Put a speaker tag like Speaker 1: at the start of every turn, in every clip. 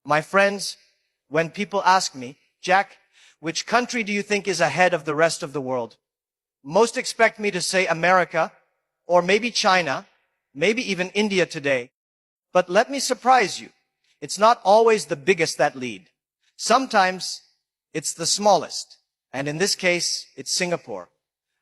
Speaker 1: My friends, when people ask me, Jack, which country do you think is ahead of the rest of the world? Most expect me to say America, or maybe China, maybe even India today. But let me surprise you. It's not always the biggest that lead. Sometimes it's the smallest. And in this case, it's Singapore.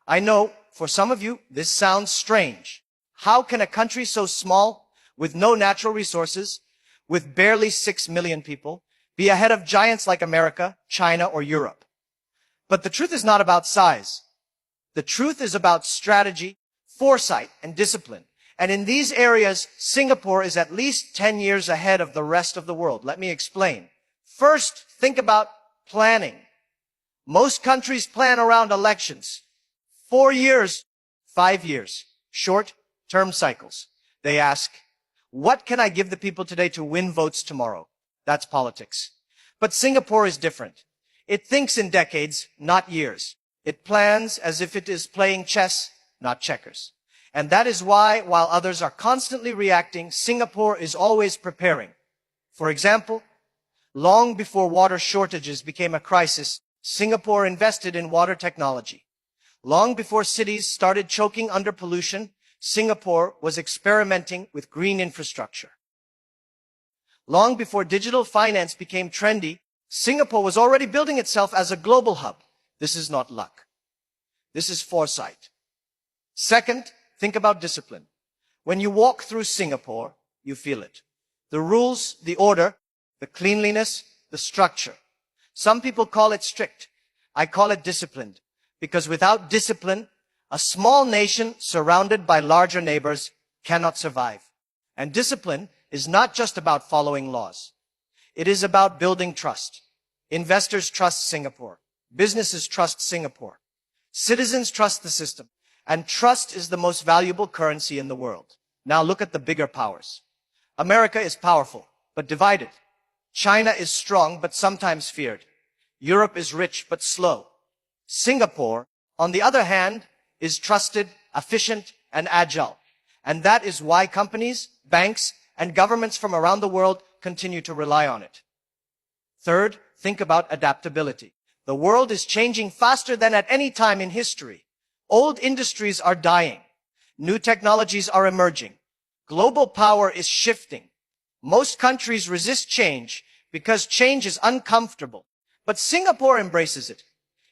Speaker 1: I know, for some of you, this sounds strange. How can a country so small, with no natural resources, with barely 6 million people, be ahead of giants like America, China, or Europe? But the truth is not about size. The truth is about strategy, foresight, and discipline. And in these areas, Singapore is at least 10 years ahead of the rest of the world. Let me explain. First, think about planning. Most countries plan around elections. 4 years, 5 years, short-term cycles. They ask, what can I give the people today to win votes tomorrow? That's politics. But Singapore is different. It thinks in decades, not years. It plans as if it is playing chess, not checkers. And that is why, while others are constantly reacting, Singapore is always preparing. For example, long before water shortages became a crisis, Singapore invested in water technology. Long before cities started choking under pollution, Singapore was experimenting with green infrastructure. Long before digital finance became trendy, Singapore was already building itself as a global hub. This is not luck. This is foresight. Second, think about discipline. When you walk through Singapore, you feel it. The rules, the order, the cleanliness, the structure. Some people call it strict. I call it disciplined. Because without discipline, a small nation surrounded by larger neighbors cannot survive. And discipline is not just about following laws. It is about building trust. Investors trust Singapore. Businesses trust Singapore. Citizens trust the system. And trust is the most valuable currency in the world. Now look at the bigger powers. America is powerful, but divided. China is strong, but sometimes feared. Europe is rich, but slow. Singapore, on the other hand, is trusted, efficient, and agile. And that is why companies, banks, and governments from around the world continue to rely on it. Third, think about adaptability. The world is changing faster than at any time in history. Old industries are dying. New technologies are emerging. Global power is shifting. Most countries resist change because change is uncomfortable. But Singapore embraces it.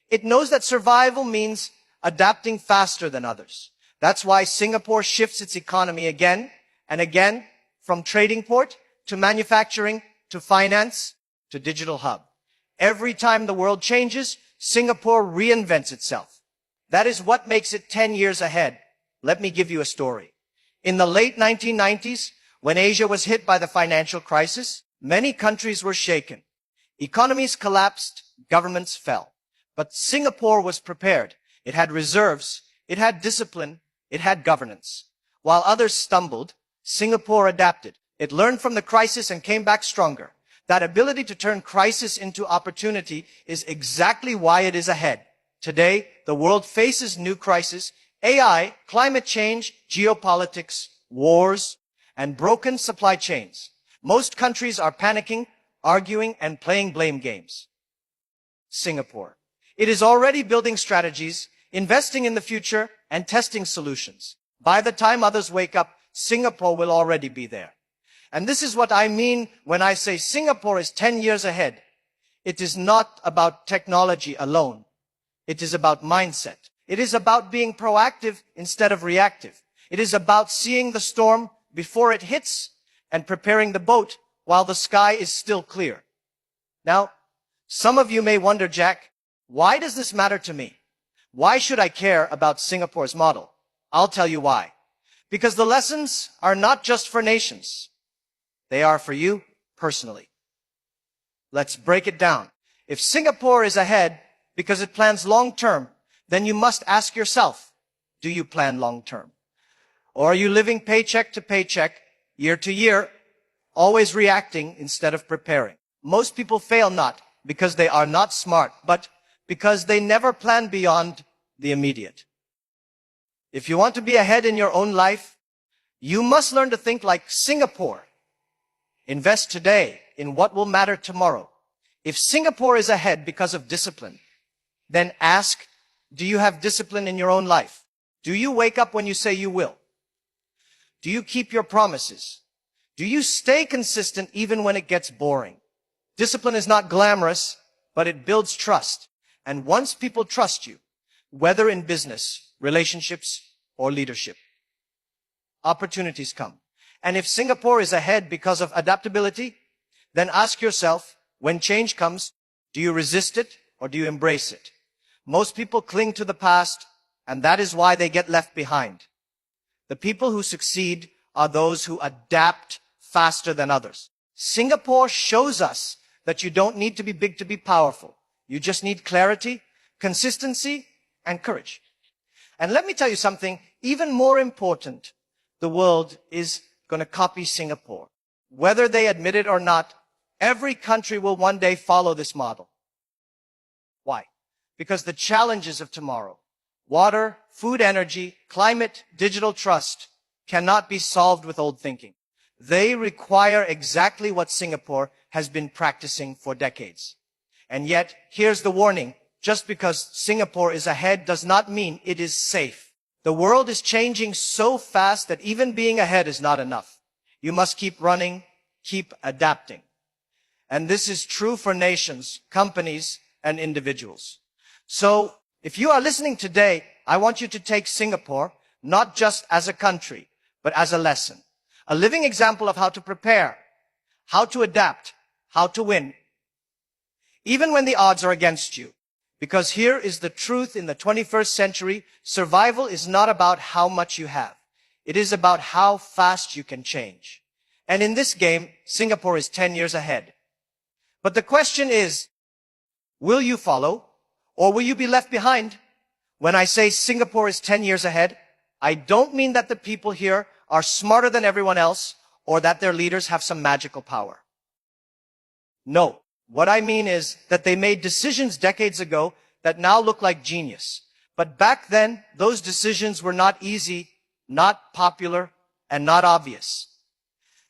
Speaker 1: It knows that survival means adapting faster than others. That's why Singapore shifts its economy again and again, from trading port to manufacturing to finance to digital hub. Every time the world changes, Singapore reinvents itself. That is what makes it 10 years ahead. Let me give you a story. In the late 1990s, when Asia was hit by the financial crisis, many countries were shaken. Economies collapsed, governments fell. But Singapore was prepared. It had reserves, it had discipline, it had governance. While others stumbled, Singapore adapted. It learned from the crisis and came back stronger. That ability to turn crisis into opportunity is exactly why it is ahead. Today, the world faces new crises: AI, climate change, geopolitics, wars, and broken supply chains. Most countries are panicking, arguing, and playing blame games. Singapore. It is already building strategies, investing in the future, and testing solutions. By the time others wake up, Singapore will already be there. And this is what I mean when I say Singapore is 10 years ahead. It is not about technology alone. It is about mindset. It is about being proactive instead of reactive. It is about seeing the storm before it hits and preparing the boat while the sky is still clear. Now, some of you may wonder, Jack, why does this matter to me? Why should I care about Singapore's model? I'll tell you why. Because the lessons are not just for nations. They are for you personally. Let's break it down. If Singapore is ahead because it plans long-term, then you must ask yourself, do you plan long-term? Or are you living paycheck to paycheck, year to year, always reacting instead of preparing? Most people fail not because they are not smart, but because they never plan beyond the immediate. If you want to be ahead in your own life, you must learn to think like Singapore. Invest today in what will matter tomorrow. If Singapore is ahead because of discipline, then ask, do you have discipline in your own life? Do you wake up when you say you will? Do you keep your promises? Do you stay consistent even when it gets boring? Discipline is not glamorous, but it builds trust. And once people trust you, whether in business, relationships, or leadership, opportunities come. And if Singapore is ahead because of adaptability, then ask yourself, when change comes, do you resist it or do you embrace it? Most people cling to the past, and that is why they get left behind. The people who succeed are those who adapt faster than others. Singapore shows us that you don't need to be big to be powerful. You just need clarity, consistency, and courage. And let me tell you something even more important. The world is going to copy Singapore. Whether they admit it or not, every country will one day follow this model. Why? Because the challenges of tomorrow, water, food, energy, climate, digital trust, cannot be solved with old thinking. They require exactly what Singapore has been practicing for decades. And yet, here's the warning. Just because Singapore is ahead does not mean it is safe. The world is changing so fast that even being ahead is not enough. You must keep running, keep adapting. And this is true for nations, companies, and individuals. So, if you are listening today, I want you to take Singapore not just as a country, but as a lesson. A living example of how to prepare, how to adapt, how to win, even when the odds are against you. Because here is the truth in the 21st century, survival is not about how much you have. It is about how fast you can change. And in this game, Singapore is 10 years ahead. But the question is, will you follow or will you be left behind? When I say Singapore is 10 years ahead, I don't mean that the people here are smarter than everyone else or that their leaders have some magical power. No. What I mean is that they made decisions decades ago that now look like genius. But back then, those decisions were not easy, not popular, and not obvious.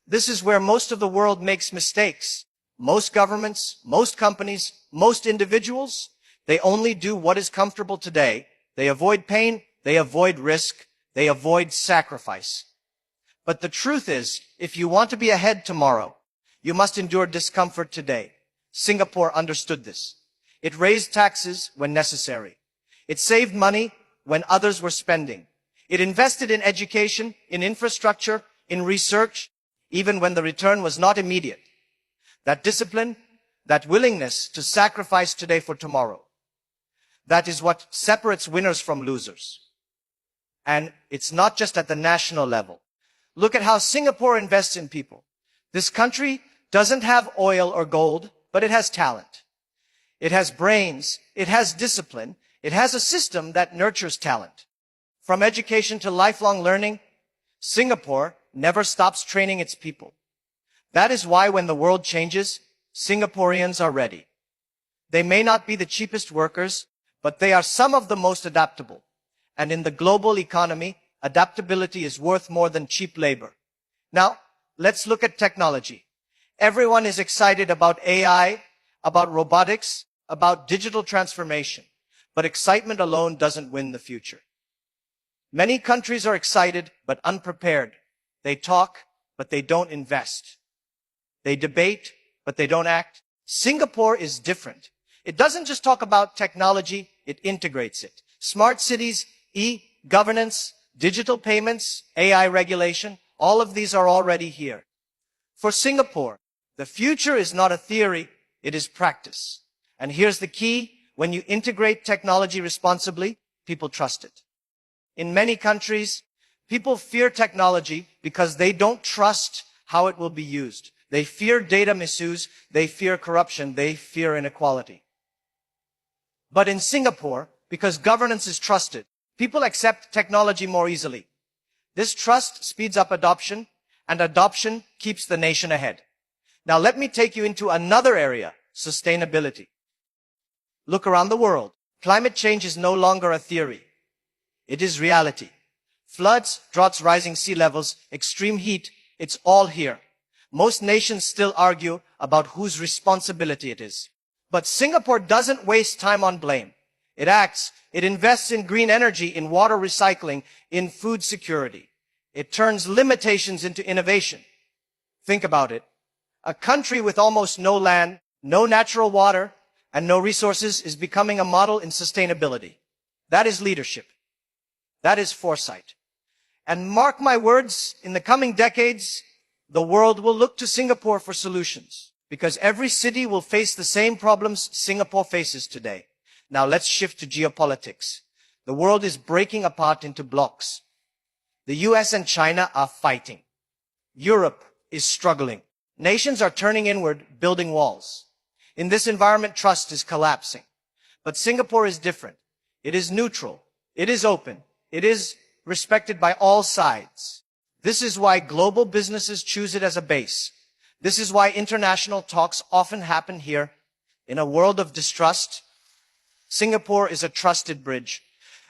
Speaker 1: This is where most of the world makes mistakes. Most governments, most companies, most individuals, they only do what is comfortable today. They avoid pain, they avoid risk, they avoid sacrifice. But the truth is, if you want to be ahead tomorrow, you must endure discomfort today. Singapore understood this. It raised taxes when necessary. It saved money when others were spending. It invested in education, in infrastructure, in research, even when the return was not immediate. That discipline, that willingness to sacrifice today for tomorrow, that is what separates winners from losers. And it's not just at the national level. Look at how Singapore invests in people. This country doesn't have oil or gold, but it has talent. It has brains. It has discipline. It has a system that nurtures talent. From education to lifelong learning, Singapore never stops training its people. That is why when the world changes, Singaporeans are ready. They may not be the cheapest workers, but they are some of the most adaptable. And in the global economy, adaptability is worth more than cheap labor. Now, let's look at technology. Everyone is excited about AI, about robotics, about digital transformation. But excitement alone doesn't win the future. Many countries are excited, but unprepared. They talk, but they don't invest. They debate, but they don't act. Singapore is different. It doesn't just talk about technology, it integrates it. Smart cities, e-governance, digital payments, AI regulation, all of these are already here. For Singapore, the future is not a theory, it is practice. And here's the key. When you integrate technology responsibly, people trust it. In many countries, people fear technology because they don't trust how it will be used. They fear data misuse, they fear corruption, they fear inequality. But in Singapore, because governance is trusted, people accept technology more easily. This trust speeds up adoption, and adoption keeps the nation ahead. Now let me take you into another area, sustainability. Look around the world. Climate change is no longer a theory. It is reality. Floods, droughts, rising sea levels, extreme heat, it's all here. Most nations still argue about whose responsibility it is. But Singapore doesn't waste time on blame. It acts. It invests in green energy, in water recycling, in food security. It turns limitations into innovation. Think about it. A country with almost no land, no natural water, and no resources is becoming a model in sustainability. That is leadership. That is foresight. And mark my words, in the coming decades, the world will look to Singapore for solutions, because every city will face the same problems Singapore faces today. Now let's shift to geopolitics. The world is breaking apart into blocks. The US and China are fighting. Europe is struggling. Nations are turning inward, building walls. In this environment, trust is collapsing. But Singapore is different. It is neutral. It is open. It is respected by all sides. This is why global businesses choose it as a base. This is why international talks often happen here. In a world of distrust, Singapore is a trusted bridge,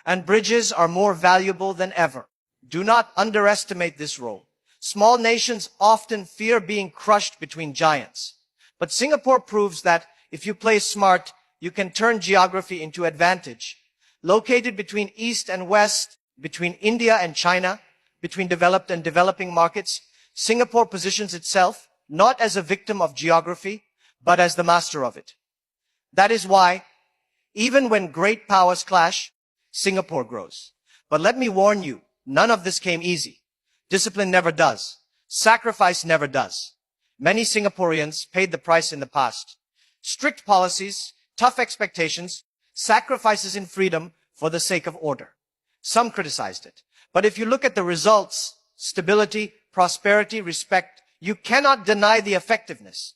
Speaker 1: and bridges are more valuable than ever. Do not underestimate this role. Small nations often fear being crushed between giants. But Singapore proves that if you play smart, you can turn geography into advantage. Located between East and West, between India and China, between developed and developing markets, Singapore positions itself not as a victim of geography, but as the master of it. That is why, even when great powers clash, Singapore grows. But let me warn you, none of this came easy. Discipline never does. Sacrifice never does. Many Singaporeans paid the price in the past. Strict policies, tough expectations, sacrifices in freedom for the sake of order. Some criticized it. But if you look at the results, stability, prosperity, respect, you cannot deny the effectiveness.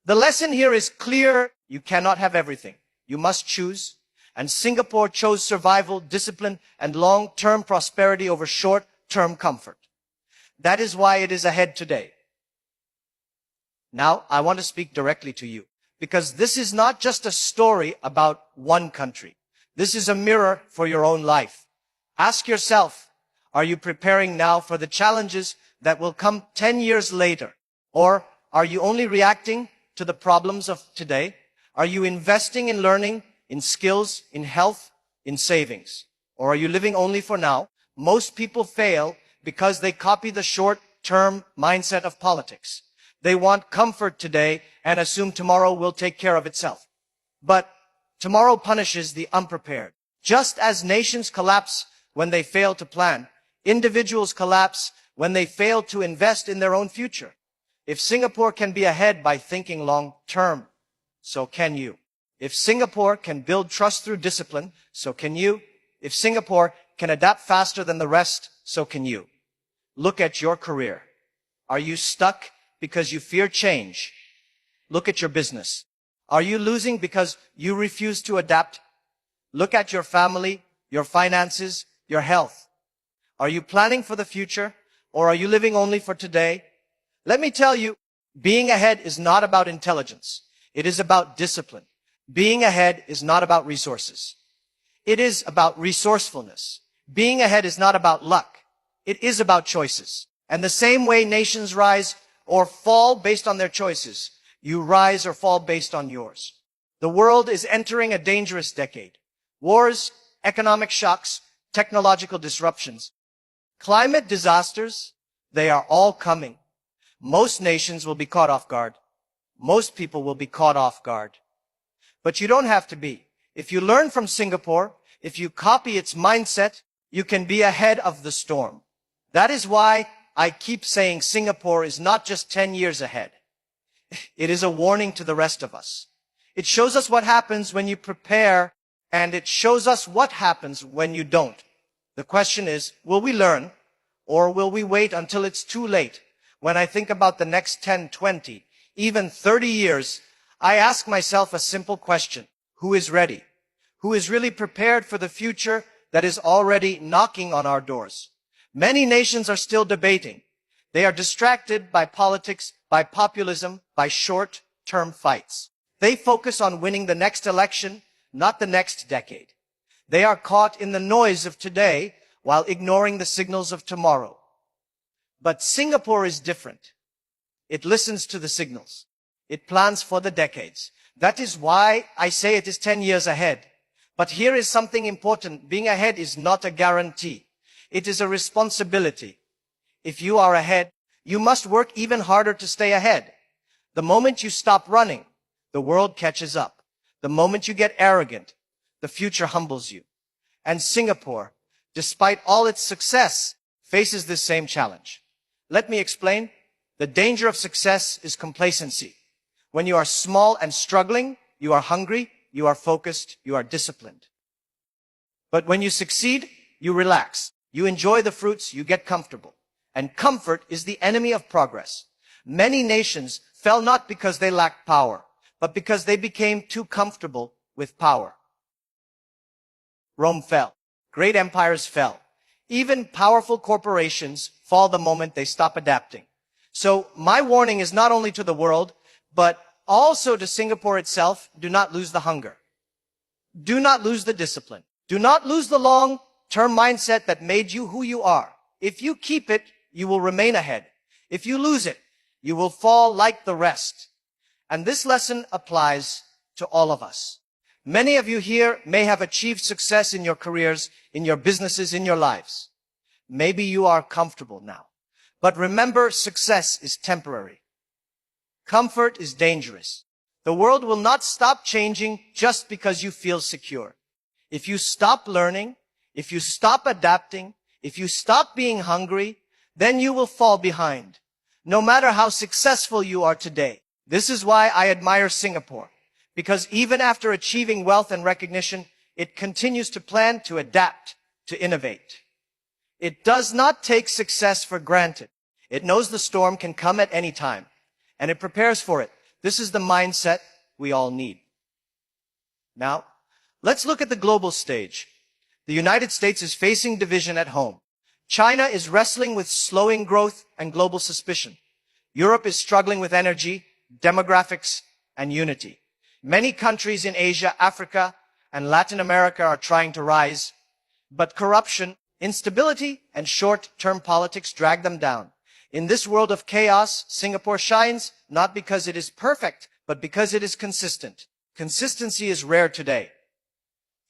Speaker 1: The lesson here is clear. You cannot have everything. You must choose. And Singapore chose survival, discipline, and long-term prosperity over short-term comfort. That is why it is ahead today. Now, I want to speak directly to you, because this is not just a story about one country. This is a mirror for your own life. Ask yourself, are you preparing now for the challenges that will come 10 years later? Or are you only reacting to the problems of today? Are you investing in learning, in skills, in health, in savings? Or are you living only for now? Most people fail because they copy the short-term mindset of politics. They want comfort today and assume tomorrow will take care of itself. But tomorrow punishes the unprepared. Just as nations collapse when they fail to plan, individuals collapse when they fail to invest in their own future. If Singapore can be ahead by thinking long-term, so can you. If Singapore can build trust through discipline, so can you. If Singapore can adapt faster than the rest, so can you. Look at your career. Are you stuck because you fear change? Look at your business. Are you losing because you refuse to adapt? Look at your family, your finances, your health. Are you planning for the future, or are you living only for today? Let me tell you, being ahead is not about intelligence. It is about discipline. Being ahead is not about resources. It is about resourcefulness. Being ahead is not about luck. It is about choices. And the same way nations rise or fall based on their choices, you rise or fall based on yours. The world is entering a dangerous decade. Wars, economic shocks, technological disruptions, climate disasters, they are all coming. Most nations will be caught off guard. Most people will be caught off guard. But you don't have to be. If you learn from Singapore, if you copy its mindset, you can be ahead of the storm. That is why I keep saying Singapore is not just 10 years ahead. It is a warning to the rest of us. It shows us what happens when you prepare, and it shows us what happens when you don't. The question is, will we learn, or will we wait until it's too late? When I think about the next 10, 20, even 30 years, I ask myself a simple question. Who is ready? Who is really prepared for the future that is already knocking on our doors? Many nations are still debating. They are distracted by politics, by populism, by short-term fights. They focus on winning the next election, not the next decade. They are caught in the noise of today while ignoring the signals of tomorrow. But Singapore is different. It listens to the signals. It plans for the decades. That is why I say it is 10 years ahead. But here is something important. Being ahead is not a guarantee. It is a responsibility. If you are ahead, you must work even harder to stay ahead. The moment you stop running, the world catches up. The moment you get arrogant, the future humbles you. And Singapore, despite all its success, faces this same challenge. Let me explain. The danger of success is complacency. When you are small and struggling, you are hungry, you are focused, you are disciplined. But when you succeed, you relax. You enjoy the fruits, you get comfortable. And comfort is the enemy of progress. Many nations fell not because they lacked power, but because they became too comfortable with power. Rome fell. Great empires fell. Even powerful corporations fall the moment they stop adapting. So my warning is not only to the world, but also to Singapore itself. Do not lose the hunger. Do not lose the discipline. Do not lose the long-term mindset that made you who you are. If you keep it, you will remain ahead. If you lose it, you will fall like the rest. And this lesson applies to all of us. Many of you here may have achieved success in your careers, in your businesses, in your lives. Maybe you are comfortable now. But remember, success is temporary. Comfort is dangerous. The world will not stop changing just because you feel secure. If you stop learning, if you stop adapting, if you stop being hungry, then you will fall behind. No matter how successful you are today. This is why I admire Singapore. Because even after achieving wealth and recognition, it continues to plan, to adapt, to innovate. It does not take success for granted. It knows the storm can come at any time, and it prepares for it. This is the mindset we all need. Now, let's look at the global stage. The United States is facing division at home. China is wrestling with slowing growth and global suspicion. Europe is struggling with energy, demographics, and unity. Many countries in Asia, Africa, and Latin America are trying to rise, but corruption, instability, and short-term politics drag them down. In this world of chaos, Singapore shines not because it is perfect, but because it is consistent. Consistency is rare today.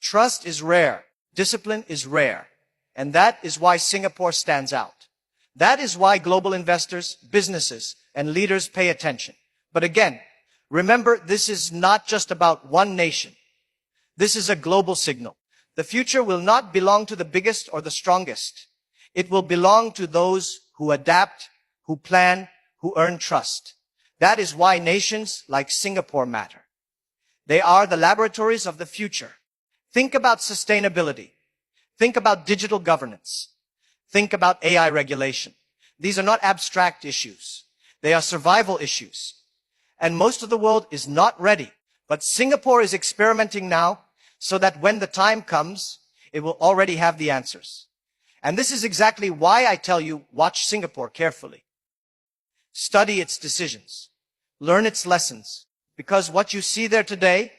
Speaker 1: Trust is rare. Discipline is rare. And that is why Singapore stands out. That is why global investors, businesses, and leaders pay attention. But again, remember, this is not just about one nation. This is a global signal. The future will not belong to the biggest or the strongest. It will belong to those who adapt, who plan, who earn trust. That is why nations like Singapore matter. They are the laboratories of the future. Think about sustainability. Think about digital governance. Think about AI regulation. These are not abstract issues. They are survival issues. And most of the world is not ready. But Singapore is experimenting now so that when the time comes, it will already have the answers. And this is exactly why I tell you, watch Singapore carefully. Study its decisions. Learn its lessons. Because what you see there today,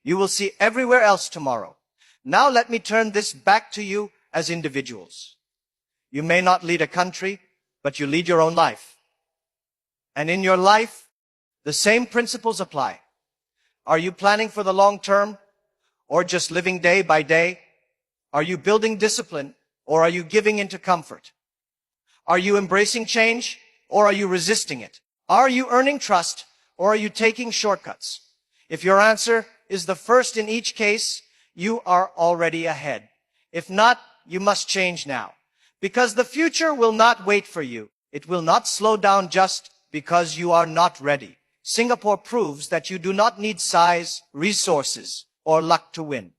Speaker 1: you will see everywhere else tomorrow. Now let me turn this back to you as individuals. You may not lead a country, but you lead your own life. And in your life, the same principles apply. Are you planning for the long term or just living day by day? Are you building discipline or are you giving into comfort? Are you embracing change or are you resisting it? Are you earning trust or are you taking shortcuts? If your answer is the first in each case, you are already ahead. If not, you must change now. Because the future will not wait for you. It will not slow down just because you are not ready. Singapore proves that you do not need size, resources, or luck to win.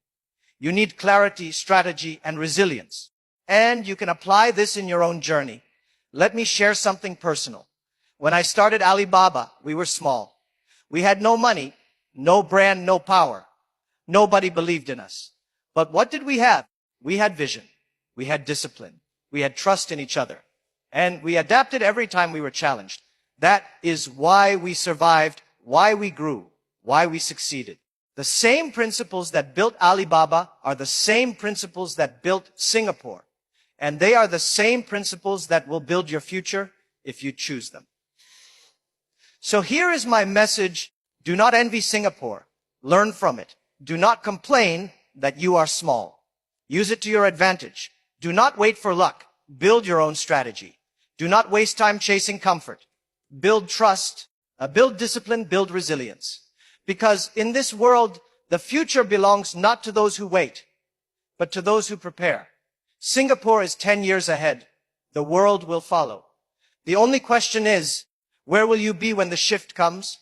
Speaker 1: You need clarity, strategy, and resilience. And you can apply this in your own journey. Let me share something personal. When I started Alibaba, we were small. We had no money, no brand, no power. Nobody believed in us. But what did we have? We had vision. We had discipline. We had trust in each other. And we adapted every time we were challenged. That is why we survived, why we grew, why we succeeded. The same principles that built Alibaba are the same principles that built Singapore. And they are the same principles that will build your future if you choose them. So here is my message. Do not envy Singapore. Learn from it. Do not complain that you are small. Use it to your advantage. Do not wait for luck. Build your own strategy. Do not waste time chasing comfort. Build trust, build discipline, build resilience. Because in this world, the future belongs not to those who wait, but to those who prepare. Singapore is 10 years ahead. The world will follow. The only question is, where will you be when the shift comes?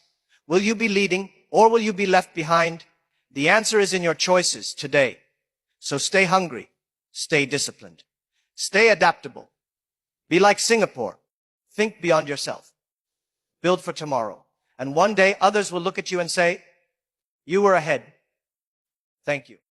Speaker 1: Will you be leading or will you be left behind? The answer is in your choices today. So stay hungry, stay disciplined, stay adaptable. Be like Singapore. Think beyond yourself. Build for tomorrow. And one day others will look at you and say, you were ahead. Thank you.